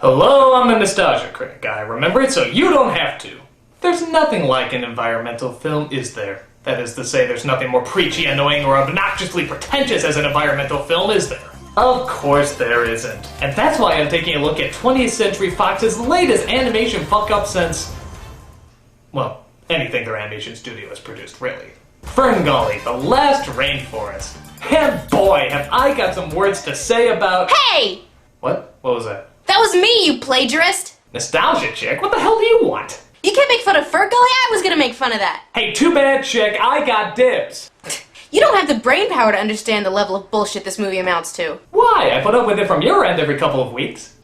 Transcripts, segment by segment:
Hello, I'm the Nostalgia Critic. I remember it so you don't have to. There's nothing like an environmental film, is there? That is to say, there's nothing more preachy, annoying, or obnoxiously pretentious as an environmental film, is there? Of course there isn't. And that's why I'm taking a look at 20th Century Fox's latest animation fuck-up since... well, anything their animation studio has produced, really. Ferngully, The Last Rainforest. And boy, have I got some words to say about... Hey! What? What was that? That was me, you plagiarist! Nostalgia chick? What the hell do you want? You can't make fun of Ferngully. I was gonna make fun of that. Hey, too bad, chick. I got dibs. You don't have the brain power to understand the level of bullshit this movie amounts to. Why? I put up with it from your end every couple of weeks.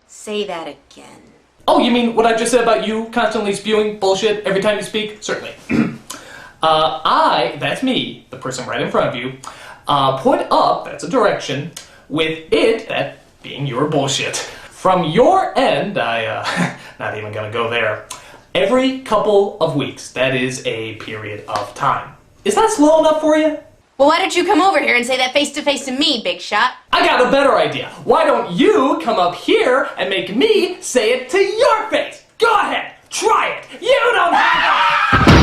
Say that again. Oh, you mean what I just said about you constantly spewing bullshit every time you speak? Certainly. That's me, the person right in front of you, put up, that's a direction, with it, that being your bullshit. From your end, not even gonna go there, every couple of weeks, that is a period of time. Is that slow enough for you? Well, why don't you come over here and say that face-to-face to me, big shot? I got a better idea. Why don't you come up here and make me say it to your face? Go ahead, try it. You don't have to.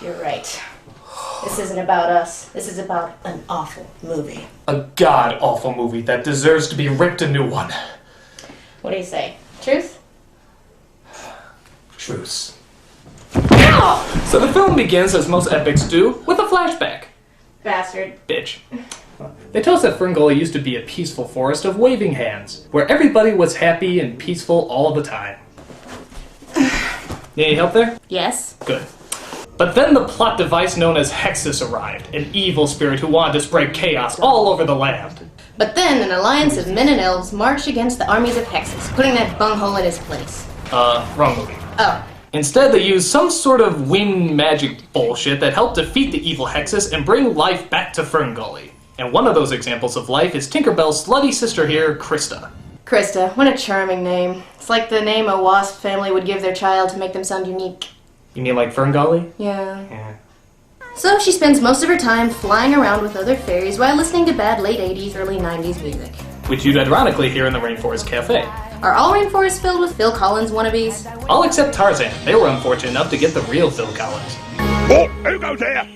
You're right. This isn't about us. This is about an awful movie. A god-awful movie that deserves to be ripped a new one. What do you say? Truth? Truce. So the film begins, as most epics do, with a flashback. Bastard. Bitch. They tell us that Ferngully used to be a peaceful forest of waving hands, where everybody was happy and peaceful all the time. Need any help there? Yes. Good. But then the plot device known as Hexus arrived, an evil spirit who wanted to spread chaos all over the land. But then an alliance of men and elves marched against the armies of Hexus, putting that bunghole in his place. Wrong movie. Oh. Instead, they used some sort of wind magic bullshit that helped defeat the evil Hexus and bring life back to Ferngully. And one of those examples of life is Tinkerbell's slutty sister here, Krista. Krista, what a charming name. It's like the name a wasp family would give their child to make them sound unique. You mean like Ferngully? Yeah. So she spends most of her time flying around with other fairies while listening to bad late 80s, early 90s music. Which you'd ironically hear in the Rainforest Cafe. Are all rainforests filled with Phil Collins wannabes? All except Tarzan. They were unfortunate enough to get the real Phil Collins. Oh, who goes there?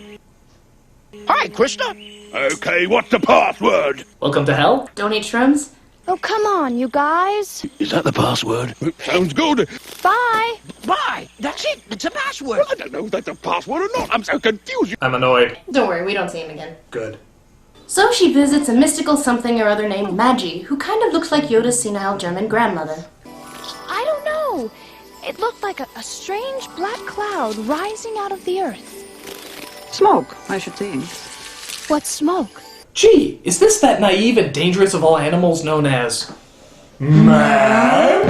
Hi, Krista. Okay, what's the password? Welcome to hell? Don't eat shrooms? Oh, come on, you guys. Is that the password? Sounds good. Bye. Bye. That's it. It's a password. Well, I don't know if that's a password or not. I'm so confused. I'm annoyed. Don't worry, we don't see him again. Good. So she visits a mystical something or other named Magi, who kind of looks like Yoda's senile German grandmother. I don't know. It looked like a strange black cloud rising out of the earth. Smoke, I should think. What smoke? Gee, is this that naive and dangerous of all animals known as... man?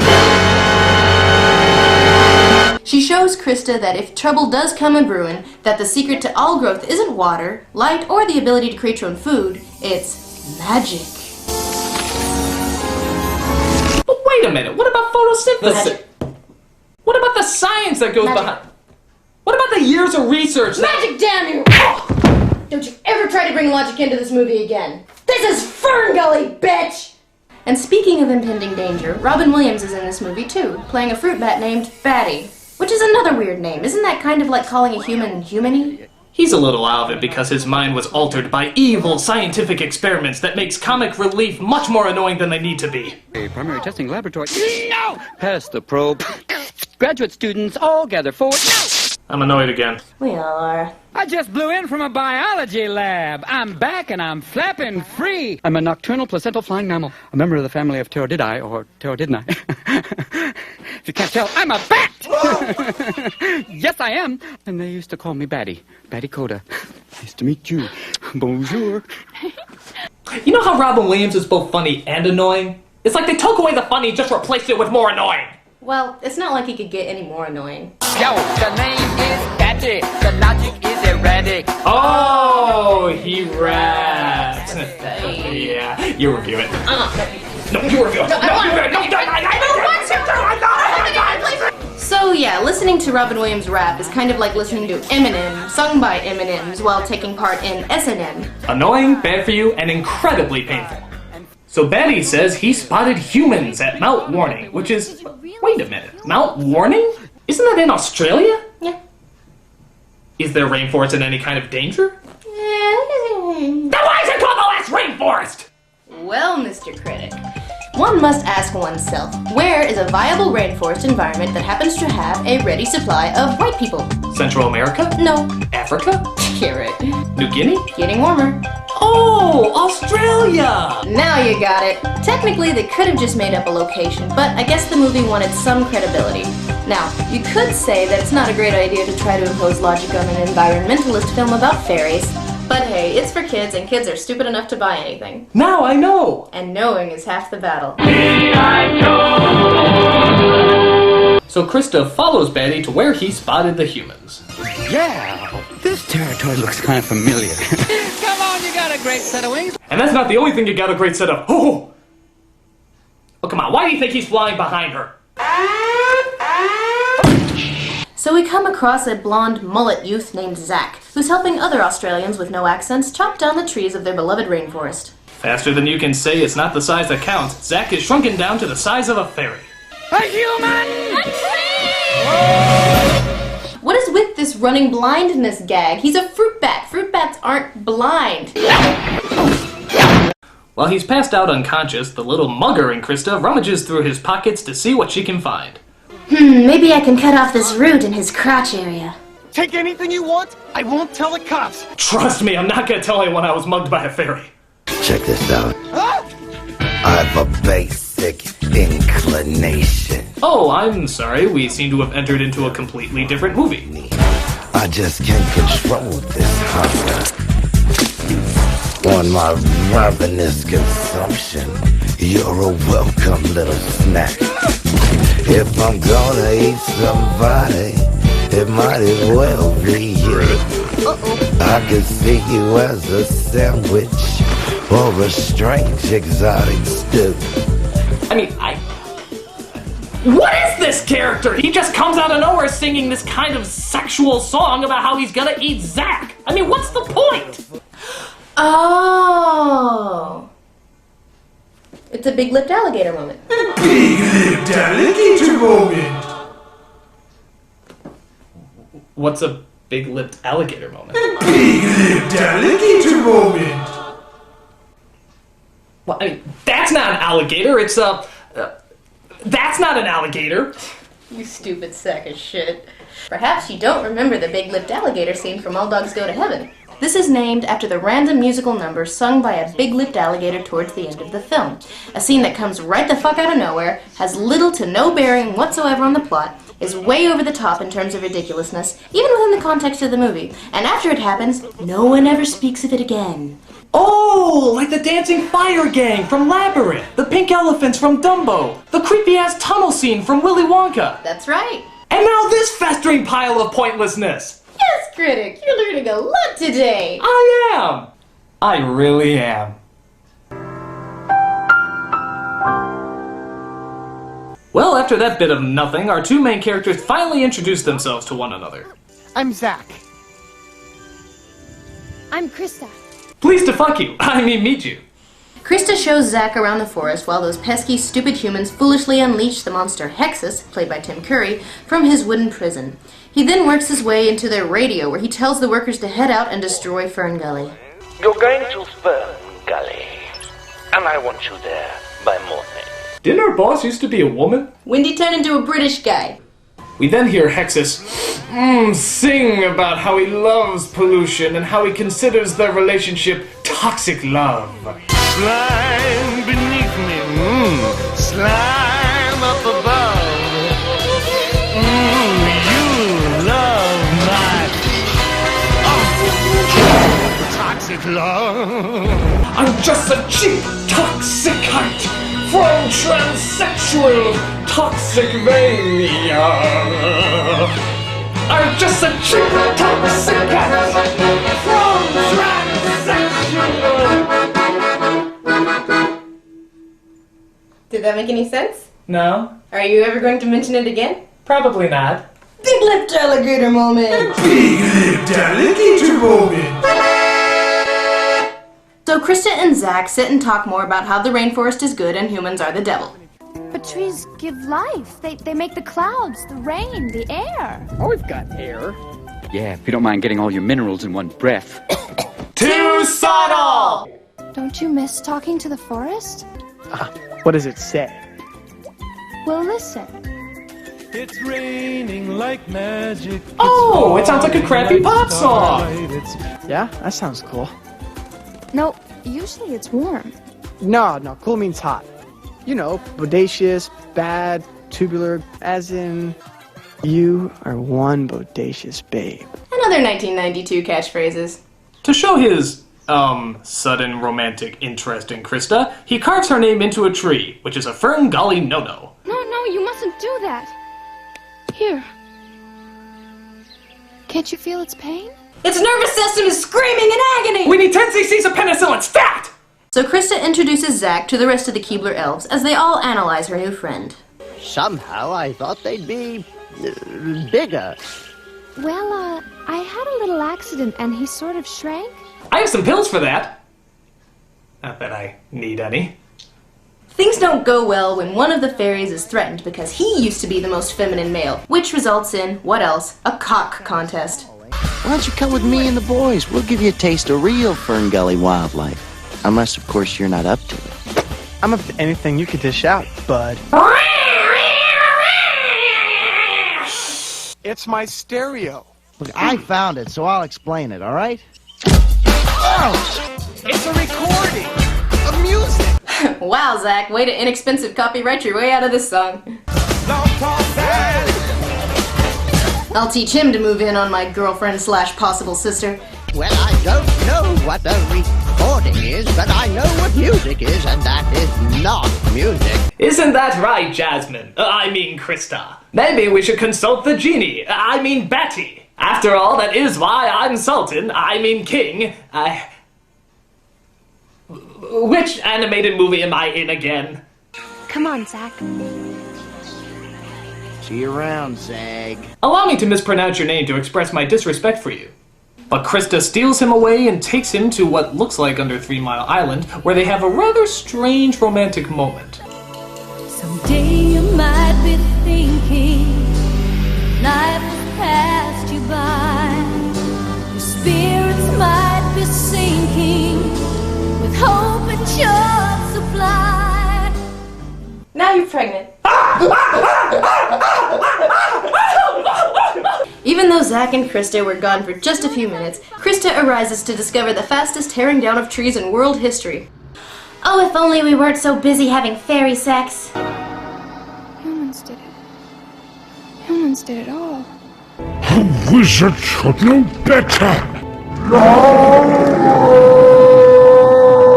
She shows Krista that if trouble does come a-brewin', that the secret to all growth isn't water, light, or the ability to create your own food, it's magic. But wait a minute, what about photosynthesis? Magic. What about the science that goes behind... What about the years of research that... Magic, damn you! Don't you ever try to bring logic into this movie again. This is Ferngully, bitch! And speaking of impending danger, Robin Williams is in this movie too, playing a fruit bat named Batty. Which is another weird name. Isn't that kind of like calling a human humany? He's a little out of it because his mind was altered by evil scientific experiments that makes comic relief much more annoying than they need to be. A primary testing laboratory. No! Pass the probe. Graduate students all gather forward. No! I'm annoyed again. We all are. I just blew in from a biology lab. I'm back and I'm flapping free. I'm a nocturnal placental flying mammal, a member of the family of Pterodiddae, or Pterodidnae. If you can't tell, I'm a bat! Yes, I am. And they used to call me Batty. Batty Coda. Nice to meet you. Bonjour. You know how Robin Williams is both funny and annoying? It's like they took away the funny, just replaced it with more annoying. Well, it's not like he could get any more annoying. Yo, the name is Betty. The logic is erratic. Oh, he raps. Yeah, you review it. No, you review it. So yeah, listening to Robin Williams rap is kind of like listening to Eminem, sung by Eminems, while taking part in S&M. Annoying, bad for you, and incredibly painful. So Betty says he spotted humans at Mount Warning, which is... Wait a minute, Mount Warning? Isn't that in Australia? Yeah. Is there rainforest in any kind of danger? Yeah. Then why is it called the last rainforest? Well, Mr. Critic, one must ask oneself, where is a viable rainforest environment that happens to have a ready supply of white people? Central America? No. Africa? Carrot. New Guinea? Getting warmer. Oh, Australia! Now you got it. Technically, they could have just made up a location, but I guess the movie wanted some credibility. Now, you could say that it's not a great idea to try to impose logic on an environmentalist film about fairies, but hey, it's for kids, and kids are stupid enough to buy anything. Now I know! And knowing is half the battle. So Krista follows Betty to where he spotted the humans. Yeah, this territory looks kind of familiar. Come on, you got a great set of wings. And that's not the only thing you got a great set of. Oh, come on, why do you think he's flying behind her? So we come across a blonde mullet youth named Zach, who's helping other Australians with no accents chop down the trees of their beloved rainforest. Faster than you can say it's not the size that counts, Zach is shrunken down to the size of a fairy. A human! What is with this running blindness gag? He's a fruit bat. Fruit bats aren't blind. While he's passed out unconscious, the little mugger in Krista rummages through his pockets to see what she can find. Maybe I can cut off this root in his crotch area. Take anything you want. I won't tell the cops. Trust me, I'm not gonna tell anyone I was mugged by a fairy. Check this out. I have a basic inclination. Oh, I'm sorry, we seem to have entered into a completely different movie. I just can't control this hunger. On my ravenous consumption, you're a welcome little snack. If I'm gonna eat somebody, it might as well be you. I could see you as a sandwich or a strange exotic stew. What is this character? He just comes out of nowhere singing this kind of sexual song about how he's gonna eat Zach. What's the point? Oh. It's a big-lipped alligator moment. Big-lipped alligator moment. What's a big-lipped alligator moment? Big-lipped alligator moment. Well, that's not an alligator, it's a... that's not an alligator. You stupid sack of shit. Perhaps you don't remember the big-lipped alligator scene from All Dogs Go to Heaven. This is named after the random musical number sung by a big-lipped alligator towards the end of the film. A scene that comes right the fuck out of nowhere, has little to no bearing whatsoever on the plot, is way over the top in terms of ridiculousness, even within the context of the movie. And after it happens, no one ever speaks of it again. Oh, like the dancing fire gang from Labyrinth, the pink elephants from Dumbo, the creepy-ass tunnel scene from Willy Wonka. That's right. And now this festering pile of pointlessness. Yes, Critic, you're learning a lot today. I am. I really am. Well, after that bit of nothing, our two main characters finally introduce themselves to one another. I'm Zach. I'm Krista. Pleased to fuck you. Meet you. Krista shows Zach around the forest while those pesky, stupid humans foolishly unleash the monster Hexus, played by Tim Curry, from his wooden prison. He then works his way into their radio, where he tells the workers to head out and destroy Ferngully. You're going to Ferngully, and I want you there by morning. Didn't our boss used to be a woman? Wendy turned into a British guy. We then hear Hexus sing about how he loves pollution and how he considers their relationship toxic love. Slime beneath me, slime up above. You love my toxic love. I'm just a cheap, toxic heart, from transsexual toxic mania. I'm just a chick toxic cat from transsexual. Did that make any sense? No, Are you ever going to mention it again? probably not. Big lipped alligator moment! Big lipped alligator moment! So Krista and Zach sit and talk more about how the rainforest is good and humans are the devil. But trees give life. They make the clouds, the rain, the air. Oh, we've got air. Yeah, if you don't mind getting all your minerals in one breath. Too subtle! Don't you miss talking to the forest? What does it say? Well, listen. It's raining like magic. Oh, it sounds like a crappy pop song! Yeah, that sounds cool. No, usually it's warm. No, cool means hot. You know, bodacious, bad, tubular, as in, you are one bodacious babe. Another 1992 catchphrases. To show his, sudden romantic interest in Krista, he carves her name into a tree, which is a Ferngully no-no. No, you mustn't do that. Here. Can't you feel its pain? Its nervous system is screaming in agony! We need 10 cc's of penicillin, stat! So Krista introduces Zach to the rest of the Keebler elves as they all analyze her new friend. Somehow I thought they'd be bigger. Well, I had a little accident and he sort of shrank. I have some pills for that. Not that I need any. Things don't go well when one of the fairies is threatened because he used to be the most feminine male, which results in, what else, a cock contest. Why don't you come with me and the boys? We'll give you a taste of real Ferngully wildlife. Unless, of course, you're not up to it. I'm up to anything you could dish out, bud. It's my stereo. Look, I found it, so I'll explain it, all right? Oh! It's a recording of music! Wow, Zach, way to inexpensive copyright your way out of this song. I'll teach him to move in on my girlfriend / possible sister. Well, I don't know what a recording is, but I know what music is, and that is not music. Isn't that right, Jasmine? I mean Krista. Maybe we should consult the genie. I mean Betty. After all, that is why I'm Sultan. I mean King. Which animated movie am I in again? Come on, Zach. See you around, Zag. Allow me to mispronounce your name to express my disrespect for you. But Krista steals him away and takes him to what looks like under 3 Mile Island, where they have a rather strange romantic moment. Someday you might be thinking life has passed you by. Your spirits might be sinking with hope and short supply. Now you're pregnant. Even though Zach and Krista were gone for just a few minutes, Krista arises to discover the fastest tearing down of trees in world history. Oh, if only we weren't so busy having fairy sex. Humans did it. Humans did it all. A wizard should know better!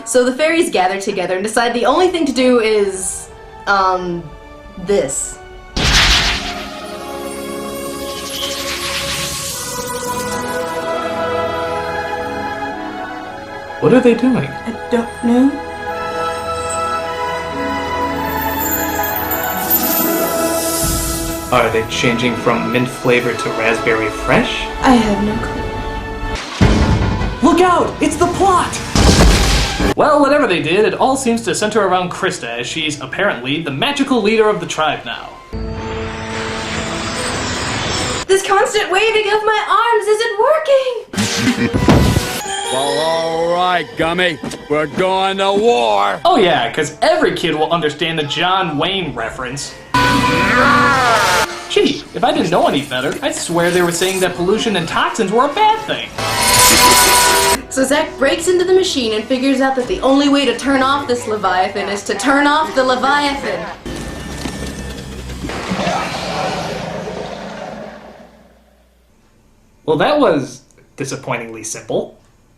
So the fairies gather together and decide the only thing to do is, this. What are they doing? I don't know. Are they changing from mint flavor to raspberry fresh? I have no clue. Look out! It's the plot! Well, whatever they did, it all seems to center around Krista, as she's apparently the magical leader of the tribe now. This constant waving of my arms isn't working! Well, all right, Gummy. We're going to war. Oh yeah, because every kid will understand the John Wayne reference. Gee, if I didn't know any better, I'd swear they were saying that pollution and toxins were a bad thing. So Zach breaks into the machine and figures out that the only way to turn off this Leviathan is to turn off the Leviathan. Well, that was disappointingly simple.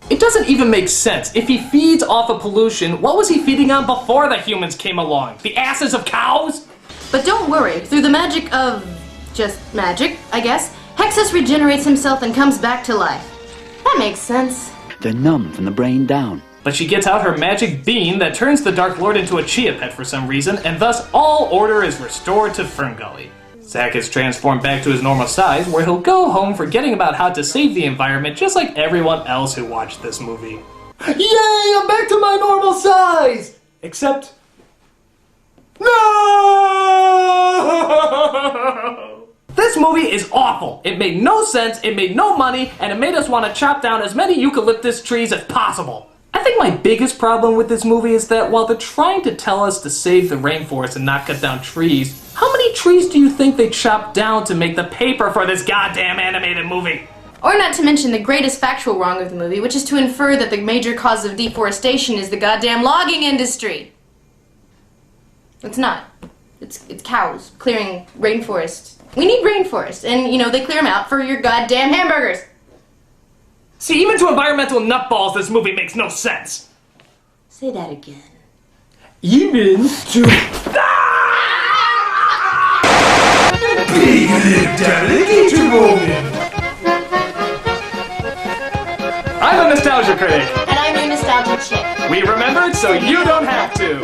It doesn't even make sense. If he feeds off of pollution, what was he feeding on before the humans came along? The asses of cows? But don't worry, through the magic of... just magic, I guess, Hexus regenerates himself and comes back to life. That makes sense. They're numb from the brain down. But she gets out her magic bean that turns the Dark Lord into a chia pet for some reason, and thus all order is restored to Ferngully. Zack is transformed back to his normal size, where he'll go home forgetting about how to save the environment just like everyone else who watched this movie. Yay! I'm back to my normal size! Except... no! This movie is awful. It made no sense, it made no money, and it made us want to chop down as many eucalyptus trees as possible. I think my biggest problem with this movie is that while they're trying to tell us to save the rainforest and not cut down trees, how many trees do you think they chopped down to make the paper for this goddamn animated movie? Or not to mention the greatest factual wrong of the movie, which is to infer that the major cause of deforestation is the goddamn logging industry. It's not. It's cows clearing rainforest. We need rainforest, and, you know, they clear them out for your goddamn hamburgers. See, even to environmental nutballs, this movie makes no sense. Say that again. Even to... I'm a nostalgia critic. And I'm your nostalgia chick. We remembered so you don't have to.